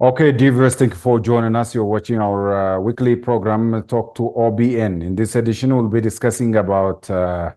Okay, Divers, thank you for joining us. You're watching our weekly program, Talk to OBN. In this edition, we'll be discussing about the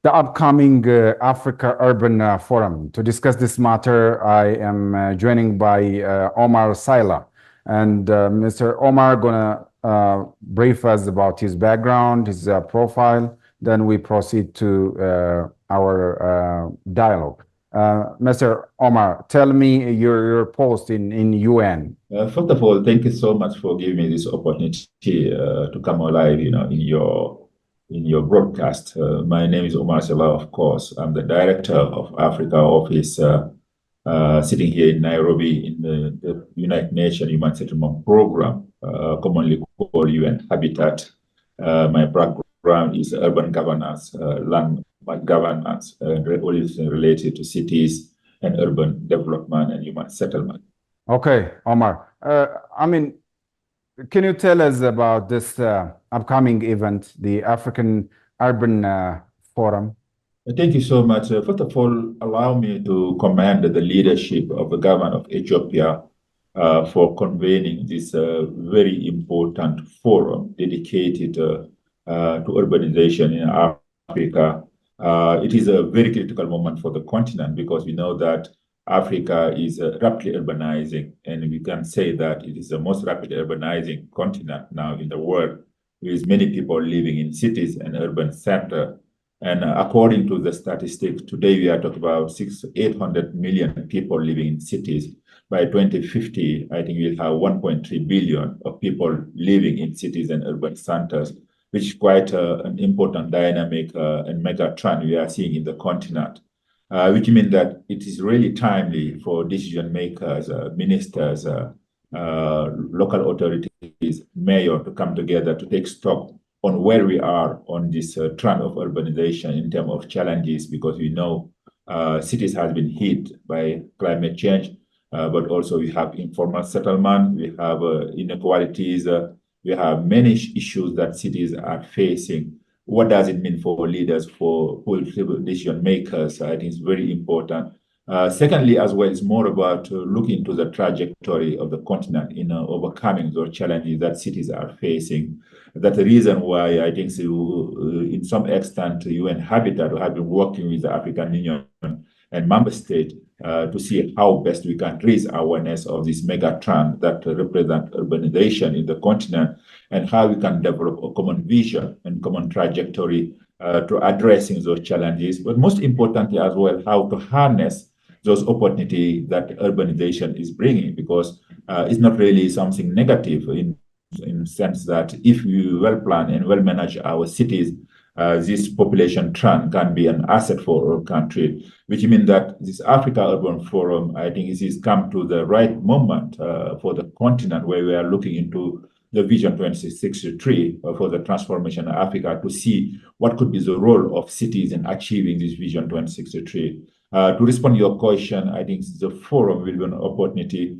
upcoming Africa Urban Forum. To discuss this matter, I am joining by Omar Saila. And Mr. Omar gonna brief us about his background, his profile. Then we proceed to our dialogue. Mr. Omar, tell me your post in UN. First of all, thank you so much for giving me this opportunity to come alive, in your broadcast. My name is Omar Salah, of course. I'm the director of Africa office, sitting here in Nairobi in the United Nations Human Settlement Program, commonly called UN Habitat. My background is urban governance, land governance, always related to cities and urban development and human settlement. Okay, Omar. Can you tell us about this upcoming event, the African Urban Forum? Thank you so much. First of all, allow me to commend the leadership of the government of Ethiopia for convening this very important forum dedicated to urbanization in Africa. It is a very critical moment for the continent because we know that Africa is rapidly urbanizing, and we can say that it is the most rapidly urbanizing continent now in the world, with many people living in cities and urban centers. And according to the statistics, today we are talking about 800 million people living in cities. By 2050, I think we'll have 1.3 billion of people living in cities and urban centers, which is quite an important dynamic and mega trend we are seeing in the continent. Which means that it is really timely for decision makers, ministers, local authorities, mayor to come together to take stock on where we are on this trend of urbanization in terms of challenges, because we know cities have been hit by climate change, but also we have informal settlement, we have inequalities, we have many issues that cities are facing. What does it mean for leaders, for political decision makers? I think it's very important. Secondly, as well, it's more about looking to the trajectory of the continent in overcoming those challenges that cities are facing. That's the reason why I think, in some extent, UN Habitat have been working with the African Union and member states to see how best we can raise awareness of this mega trend that represent urbanization in the continent, and how we can develop a common vision and common trajectory to addressing those challenges. But most importantly as well, how to harness those opportunities that urbanization is bringing, because it's not really something negative in the sense that if we well plan and well manage our cities, this population trend can be an asset for our country, which means that this Africa Urban Forum, I think, is come to the right moment for the continent, where we are looking into the Vision 2063 for the transformation of Africa, to see what could be the role of cities in achieving this Vision 2063. To respond to your question, I think the forum will be an opportunity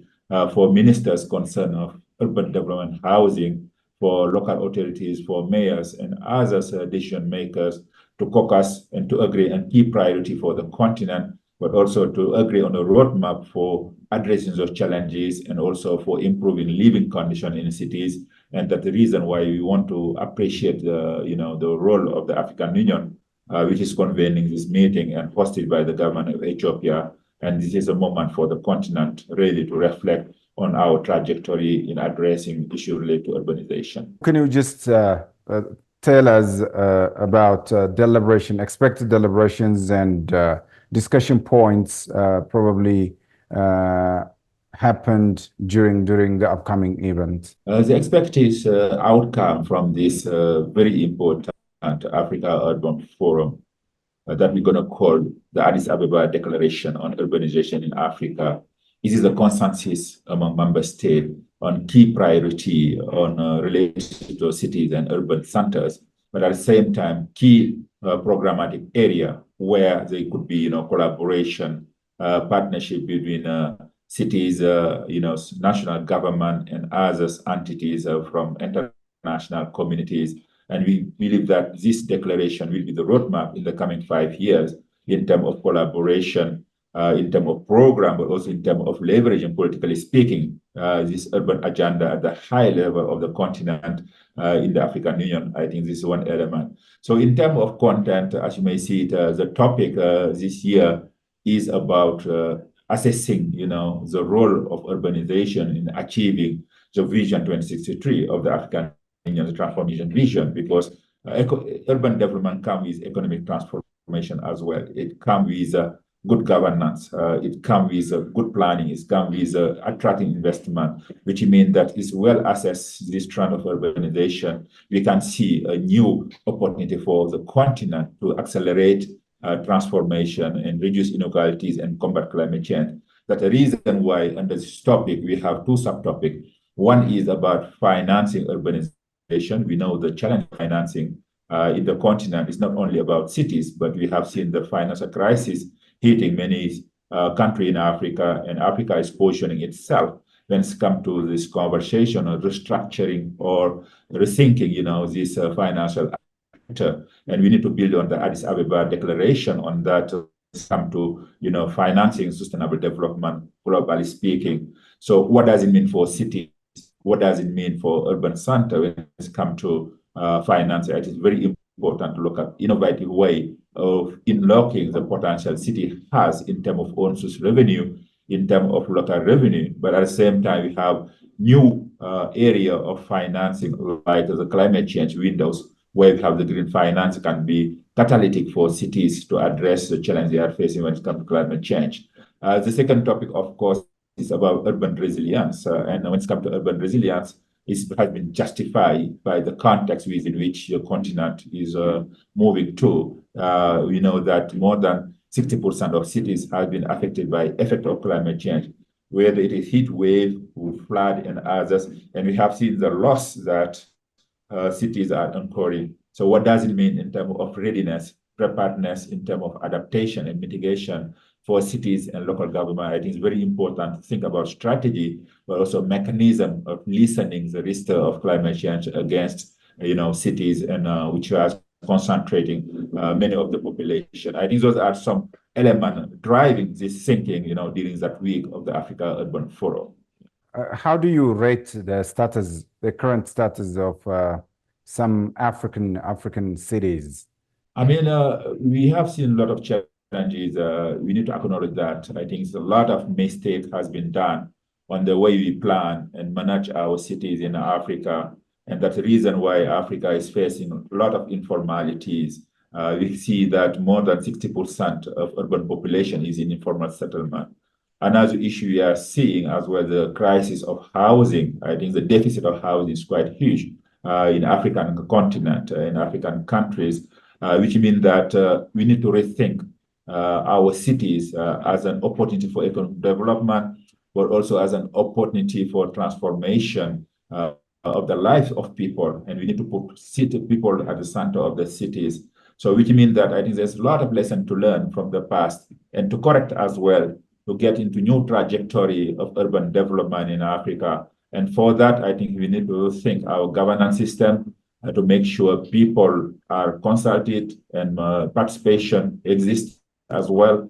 for ministers concerned of urban development, housing, for local authorities, for mayors and other decision makers to caucus and to agree on key priority for the continent, but also to agree on a roadmap for addressing those challenges and also for improving living conditions in cities. And that's the reason why we want to appreciate the role of the African Union, which is convening this meeting and hosted by the government of Ethiopia. And this is a moment for the continent really to reflect on our trajectory in addressing issues related to urbanization. Can you just tell us about expected deliberations and discussion points probably happened during the upcoming event? The expected outcome from this very important Africa Urban Forum that we're going to call the Addis Ababa Declaration on Urbanization in Africa. This is a consensus among member states on key priority on related to cities and urban centers, but at the same time, key programmatic area where there could be, collaboration, partnership between cities, national government and others entities from international communities. And we believe that this declaration will be the roadmap in the coming 5 years in terms of collaboration in terms of program, but also in terms of leveraging, politically speaking, this urban agenda at the high level of the continent in the African Union. I think this is one element. So in terms of content, as you may see it, the topic this year is about assessing, the role of urbanization in achieving the Vision 2063 of the African Union, the transformation vision, because urban development comes with economic transformation as well. It comes with good governance. It comes with good planning. It comes with attracting investment, which means that it's well assessed this trend of urbanization. We can see a new opportunity for the continent to accelerate transformation and reduce inequalities and combat climate change. That's the reason why under this topic we have two subtopics. One is about financing urbanization. We know the challenge of financing in the continent is not only about cities, but we have seen the financial crisis hitting many countries in Africa, and Africa is positioning itself when it comes to this conversation of restructuring or rethinking, this financial actor. And we need to build on the Addis Ababa declaration on that come to, financing sustainable development, globally speaking. So what does it mean for cities? What does it mean for urban center when it comes to finance? It is very important to look at innovative way of unlocking the potential city has in terms of own source revenue, in terms of local revenue. But at the same time, we have new area of financing like the climate change windows, where we have the green finance can be catalytic for cities to address the challenge they are facing when it comes to climate change. The second topic, of course, is about urban resilience. And when it comes to urban resilience, it has been justified by the context within which the continent is moving to. We know that more than 60% of cities have been affected by effect of climate change, whether it is heat wave, flood, and others. And we have seen the loss that cities are incurring. So what does it mean in terms of readiness, preparedness, in terms of adaptation and mitigation for cities and local government? I think it's very important to think about strategy, but also mechanism of listening the risk of climate change against, cities and which are concentrating many of the population. I think those are some elements driving this thinking, during that week of the Africa Urban Forum. How do you rate the current status of some African cities? I mean, we have seen a lot of challenges. We need to acknowledge that. I think a lot of mistake has been done on the way we plan and manage our cities in Africa. And that's the reason why Africa is facing a lot of informalities. We see that more than 60% of urban population is in informal settlement. Another issue we are seeing as well, the crisis of housing. I think the deficit of housing is quite huge in African continent, in African countries, which means that we need to rethink our cities as an opportunity for economic development, but also as an opportunity for transformation of the lives of people. And we need to put city people at the center of the cities. So which means that I think there's a lot of lesson to learn from the past and to correct as well, to get into new trajectory of urban development in Africa. And for that, I think we need to think our governance system to make sure people are consulted and participation exists as well.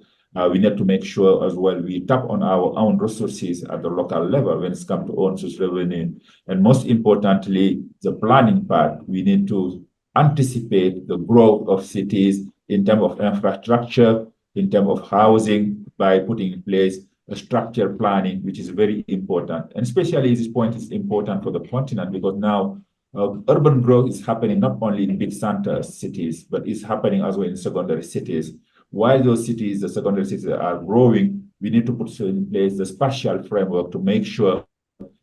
We need to make sure as well we tap on our own resources at the local level when it comes to own source revenue. And most importantly, the planning part, we need to anticipate the growth of cities in terms of infrastructure, in terms of housing, by putting in place a structured planning, which is very important. And especially this point is important for the continent because now urban growth is happening not only in big center cities, but it's happening as well in secondary cities. While those cities, the secondary cities are growing, we need to put in place the spatial framework to make sure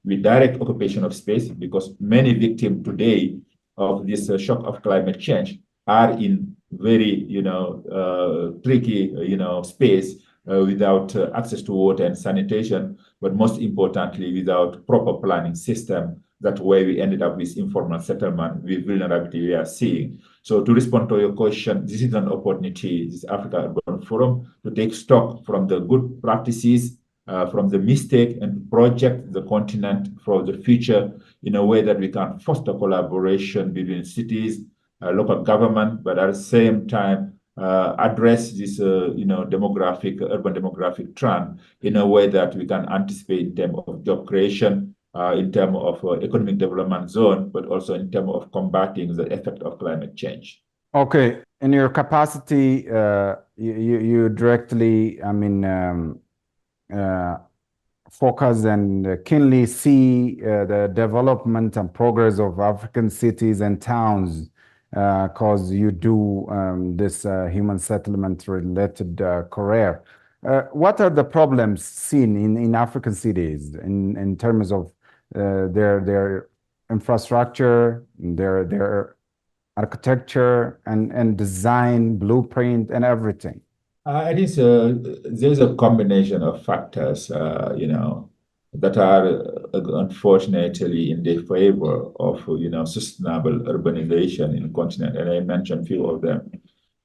we direct occupation of space because many victims today of this shock of climate change are in very, tricky, space without access to water and sanitation, but most importantly, without proper planning system. That's why we ended up with informal settlement, with vulnerability we are seeing. So to respond to your question, this is an opportunity, this Africa Urban Forum, to take stock from the good practices, from the mistake, and project the continent for the future in a way that we can foster collaboration between cities, local government, but at the same time, address this, urban demographic trend in a way that we can anticipate in terms of job creation, in terms of economic development zone, but also in terms of combating the effect of climate change. Okay, in your capacity, you directly, focus and keenly see the development and progress of African cities and towns, because you do this human settlement related career. What are the problems seen in African cities in terms of their infrastructure, their architecture and design, blueprint, and everything? I think there's a combination of factors, that are unfortunately in the favor of, sustainable urbanization in the continent, and I mentioned a few of them.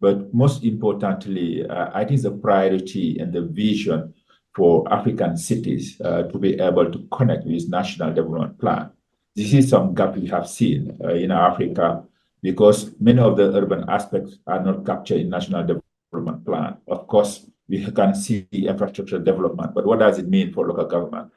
But most importantly, I think the priority and the vision for African cities to be able to connect with national development plan. This is some gap we have seen in Africa because many of the urban aspects are not captured in national development plan. Of course, we can see infrastructure development, but what does it mean for local government?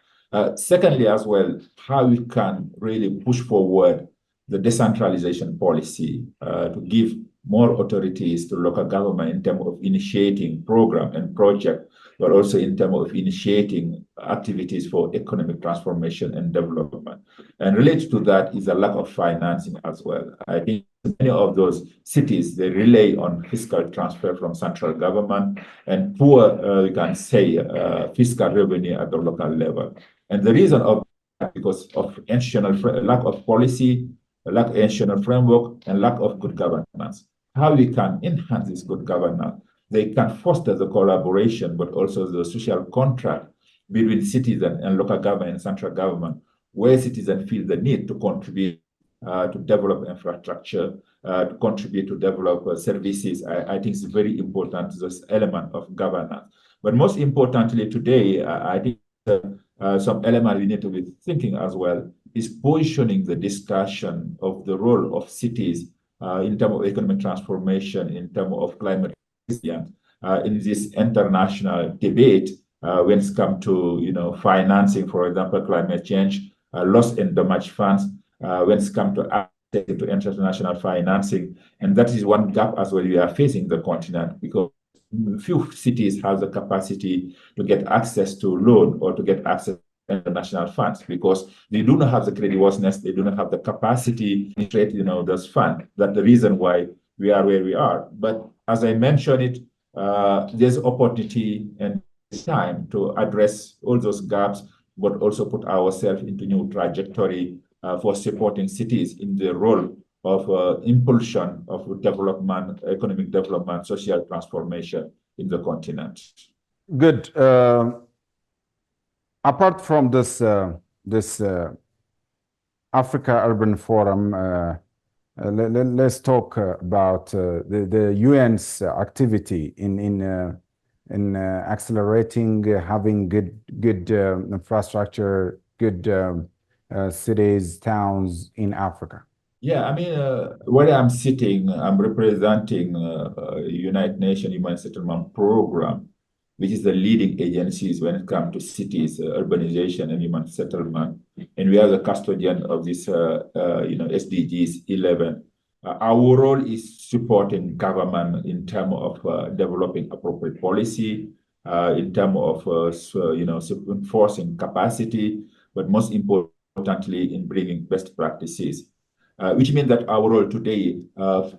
Secondly, as well, how we can really push forward the decentralization policy to give more authorities to local government in terms of initiating program and project, but also in terms of initiating activities for economic transformation and development. And related to that is a lack of financing as well. I think many of those cities, they rely on fiscal transfer from central government and poor, we can say, fiscal revenue at the local level. And the reason of that because of lack of policy, lack of institutional framework, and lack of good governance. How we can enhance this good governance? They can foster the collaboration, but also the social contract between citizens and local government and central government, where citizens feel the need to contribute to develop infrastructure, to contribute to develop services. I think it's very important, this element of governance. But most importantly today, I think some element we need to be thinking as well is positioning the discussion of the role of cities in terms of economic transformation, in terms of climate resilience, in this international debate when it's come to financing, for example, climate change, loss and damage funds, when it's come to access to international financing. And that is one gap as well we are facing the continent because few cities have the capacity to get access to loan or to get access to international funds because they do not have the creditworthiness, they do not have the capacity to trade, those funds. That's the reason why we are where we are. But as I mentioned it, there's opportunity and time to address all those gaps, but also put ourselves into new trajectory for supporting cities in the role of impulsion of development, economic development, social transformation in the continent. Good. Apart from this Africa Urban Forum, let's talk about the UN's activity in accelerating having good infrastructure, good cities, towns in Africa. Yeah, I mean, where I'm sitting, I'm representing United Nations Human Settlement Program, which is the leading agencies when it comes to cities, urbanization, and human settlement. And we are the custodian of this, SDGs 11. Our role is supporting government in terms of developing appropriate policy, in terms of enforcing capacity, but most importantly, in bringing best practices. Which means that our role today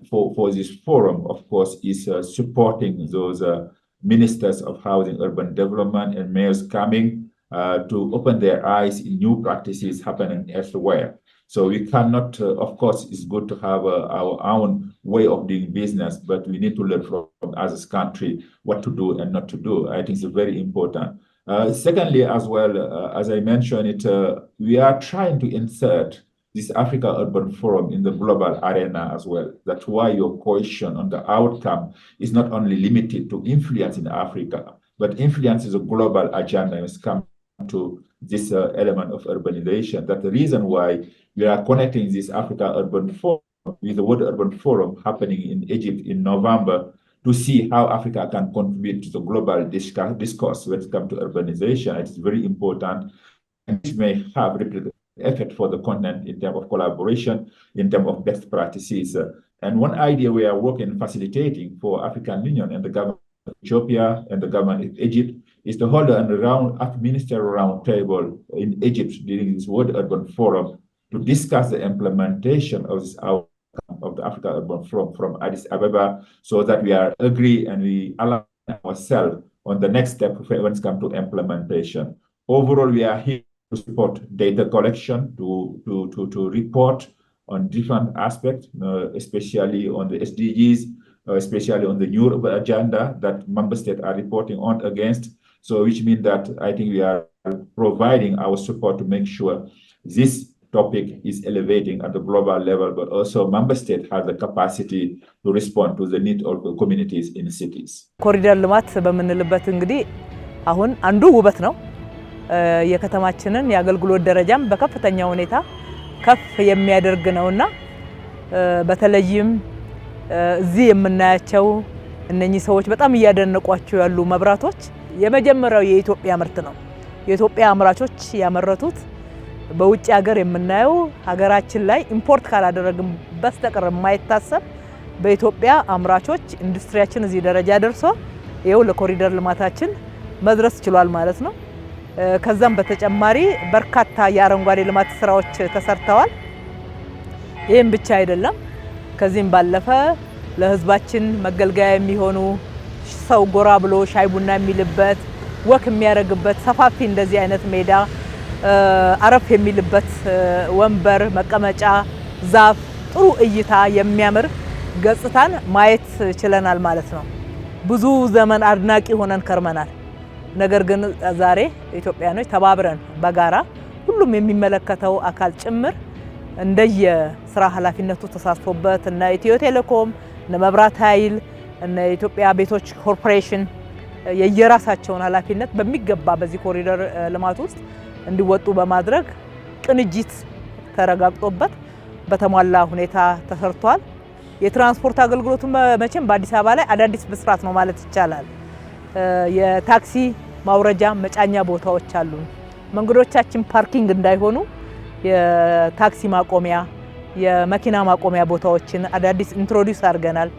for this forum, of course, is supporting those ministers of housing, urban development, and mayors coming to open their eyes in new practices happening elsewhere. So we cannot, of course, it's good to have our own way of doing business, but we need to learn from others' country what to do and not to do. I think it's very important. Secondly, as well, as I mentioned it, we are trying to insert this Africa Urban Forum in the global arena as well. That's why your question on the outcome is not only limited to influence in Africa, but influence is a global agenda when it comes to this element of urbanization. That's the reason why we are connecting this Africa Urban Forum with the World Urban Forum happening in Egypt in November to see how Africa can contribute to the global discourse when it comes to urbanization. It's very important, and this may have replicated effect for the continent in terms of collaboration, in terms of best practices. And one idea we are working facilitating for African Union and the government of Ethiopia and the government of Egypt is to hold a ministerial round table in Egypt during this World Urban Forum to discuss the implementation of this outcome of the Africa Urban Forum from Addis Ababa, so that we are agree and we align ourselves on the next step when it comes to implementation. Overall, we are here to support data collection, to report on different aspects, especially on the SDGs, especially on the new agenda that member states are reporting on against. So which means that I think we are providing our support to make sure this topic is elevating at the global level, but also member state has the capacity to respond to the need of the communities in cities. ኮሪደር ልማት በመንልበት እንግዲህ አሁን አንዱ ውበት ነው። የከተማችንን የአገልግሎት ደረጃም በከፍተኛ ሁኔታ ከፍ የሚያደርግ ነውና በተለይም እዚህ የምናያቸው እነኚህ ሰዎች በጣም እያደነቋቸው ያሉ መብራቶች የመጀመሪያው የኢትዮጵያ ምርት ነው። የኢትዮጵያ አምራቾች ያመረቱት በውጭ ሀገር የምናየው ሀገራችን ላይ ኢምፖርት ካላደረግን በስተቀር የማይታሰብ በኢትዮጵያ አምራቾች ኢንዱስትሪያችን እዚህ ደረጃ ደርሶ ይኸው ለኮሪደር ልማታችን መድረስ ችሏል ማለት ነው። ከዛም በተጨማሪ በርካታ የአረንጓዴ ልማት ስራዎች ተሰርተዋል። ይህም ብቻ አይደለም። ከዚህም ባለፈ ለህዝባችን መገልገያ የሚሆኑ ሰው ጎራ ብሎ ሻይ ቡና የሚልበት ወክ የሚያደርግበት ሰፋፊ እንደዚህ አይነት ሜዳ አረፍ የሚልበት ወንበር መቀመጫ ዛፍ ጥሩ እይታ የሚያምር ገጽታን ማየት ችለናል ማለት ነው። ብዙ ዘመን አድናቂ ሆነን ከርመናል። ነገር ግን ዛሬ ኢትዮጵያኖች ተባብረን በጋራ ሁሉም የሚመለከተው አካል ጭምር እንደየ ስራ ኃላፊነቱ ተሳትፎበት እና ኢትዮ ቴሌኮም እና መብራት ኃይል እና ኢትዮጵያ ቤቶች ኮርፖሬሽን የየራሳቸውን ኃላፊነት በሚገባ በዚህ ኮሪደር ልማት ውስጥ እንዲወጡ በማድረግ ቅንጅት ተረጋግጦበት በተሟላ ሁኔታ ተሰርቷል። የትራንስፖርት አገልግሎቱ መቼም በአዲስ አበባ ላይ አዳዲስ ብስራት ነው ማለት ይቻላል። የታክሲ ማውረጃ መጫኛ ቦታዎች አሉ። መንገዶቻችን ፓርኪንግ እንዳይሆኑ የታክሲ ማቆሚያ የመኪና ማቆሚያ ቦታዎችን አዳዲስ ኢንትሮዲዩስ አድርገናል።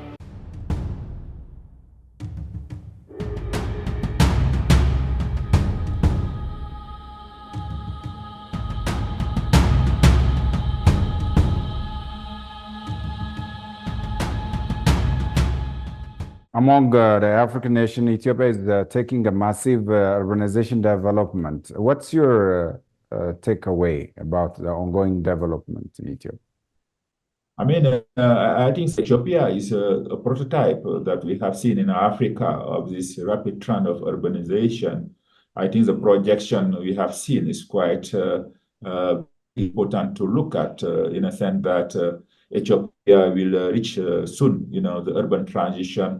Among the African nation, Ethiopia is taking a massive urbanization development. What's your takeaway about the ongoing development in Ethiopia? I mean, I think Ethiopia is a prototype that we have seen in Africa of this rapid trend of urbanization. I think the projection we have seen is quite important to look at in a sense that Ethiopia will reach soon, the urban transition.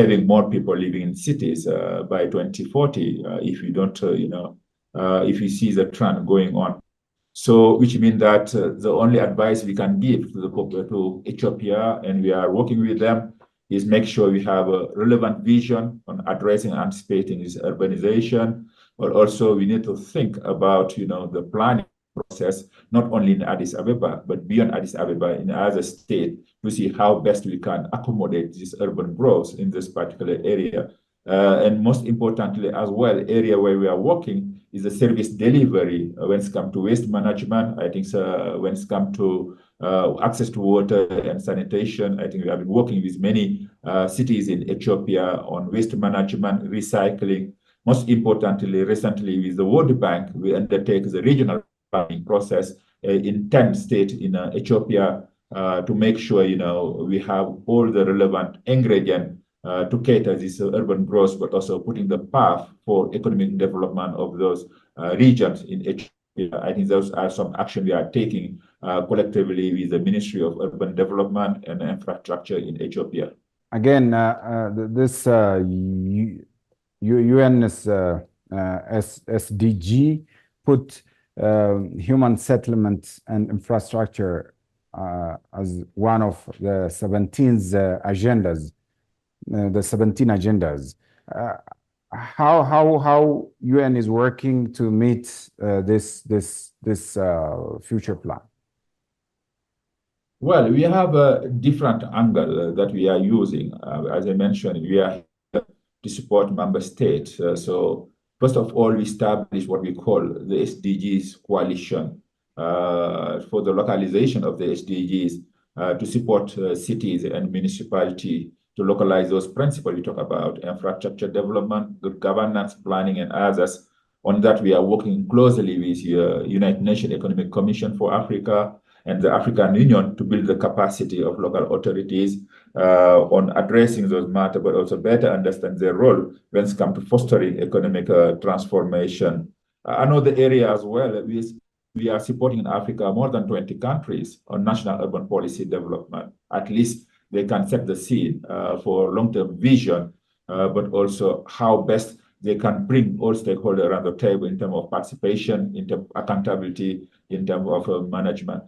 Having more people living in cities by 2040, if we don't, if we see the trend going on. So, which means that the only advice we can give to Ethiopia, and we are working with them, is make sure we have a relevant vision on addressing and anticipating this urbanization. But also, we need to think about, the planning process, not only in Addis Ababa, but beyond Addis Ababa in other states, to see how best we can accommodate this urban growth in this particular area. And most importantly as well, area where we are working is the service delivery when it comes to waste management. I think when it comes to access to water and sanitation, I think we have been working with many cities in Ethiopia on waste management, recycling. Most importantly, recently with the World Bank, we undertake the regional planning process in 10 states in Ethiopia to make sure, we have all the relevant ingredients to cater this urban growth, but also putting the path for economic development of those regions in Ethiopia. I think those are some action we are taking collectively with the Ministry of Urban Development and Infrastructure in Ethiopia. Again, this UN's SDG put human settlement and infrastructure as one of the 17 agendas. the 17 agendas. How UN is working to meet this future plan? Well, we have a different angle that we are using. As I mentioned, we are here to support member states. So first of all, we established what we call the SDGs coalition for the localization of the SDGs to support cities and municipalities to localize those principles we talk about, infrastructure development, good governance, planning, and others. On that, we are working closely with United Nations Economic Commission for Africa and the African Union to build the capacity of local authorities on addressing those matters, but also better understand their role when it comes to fostering economic transformation. Another area as well, we are supporting in Africa more than 20 countries on national urban policy development. At least they can set the scene for long-term vision, but also how best they can bring all stakeholders around the table in terms of participation, in terms of accountability, in terms of management.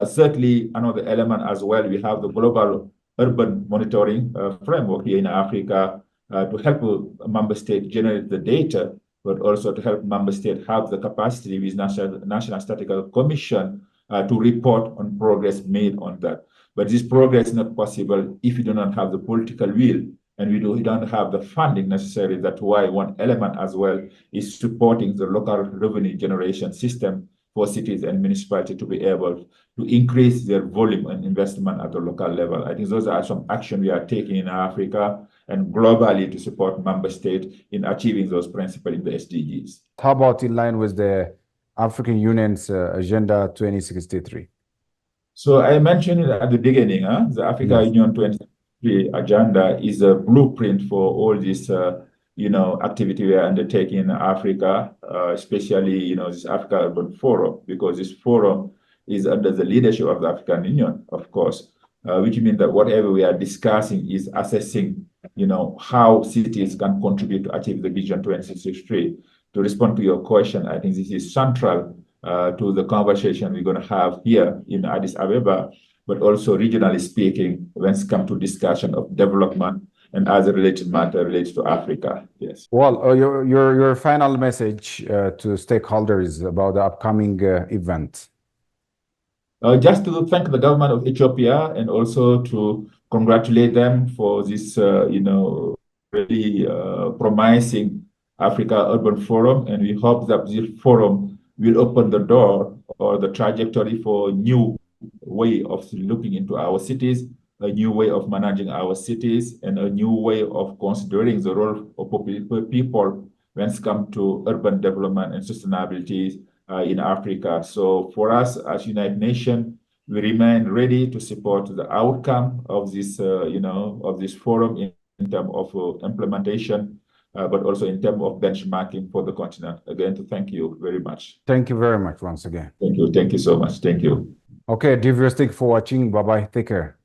Certainly, another element as well, we have the global urban monitoring framework here in Africa to help member states generate the data, but also to help member states have the capacity with National Statistical Commission to report on progress made on that. But this progress is not possible if you do not have the political will and we don't have the funding necessary. That's why one element as well is supporting the local revenue generation system for cities and municipalities to be able to increase their volume and investment at the local level. I think those are some action we are taking in Africa and globally to support member states in achieving those principles in the SDGs. How about in line with the African Union's Agenda 2063? So I mentioned it at the beginning, the Africa Union 2063 agenda is a blueprint for all this activity we are undertaking in Africa, especially, this Africa Urban Forum, because this forum is under the leadership of the African Union, of course, which means that whatever we are discussing is assessing, how cities can contribute to achieve the Vision 2063. To respond to your question, I think this is central to the conversation we're going to have here in Addis Ababa, but also regionally speaking, when it comes to discussion of development and other related matter related to Africa. Yes. Well, your final message to stakeholders about the upcoming event. Just to thank the government of Ethiopia and also to congratulate them for this, really promising Africa Urban Forum, and we hope that this forum will open the door or the trajectory for a new way of looking into our cities, a new way of managing our cities, and a new way of considering the role of people when it comes to urban development and sustainability in Africa. So for us as United Nations, we remain ready to support the outcome of this, of this forum in terms of implementation, but also in terms of benchmarking for the continent. Again, to thank you very much. Thank you very much once again. Thank you. Thank you so much. Thank you. Okay, dear viewers, thank you for watching. Bye-bye. Take care.